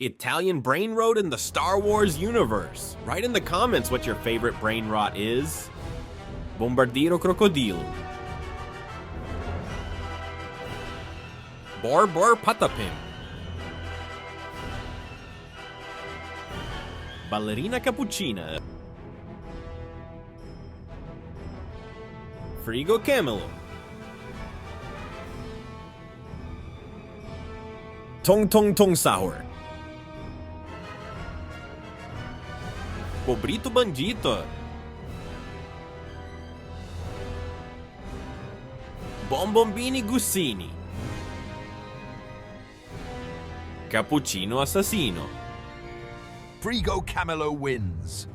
Italian brain rot in the Star Wars universe. Write in the comments what your favorite brain rot is. Bombardiro crocodilo. Bor bor patapim. Ballerina cappuccina. Frigo Camelo. Tong tong tong sour. Pobrito bandito. Bombombini gussini. Cappuccino assassino. Frigo Camelo wins.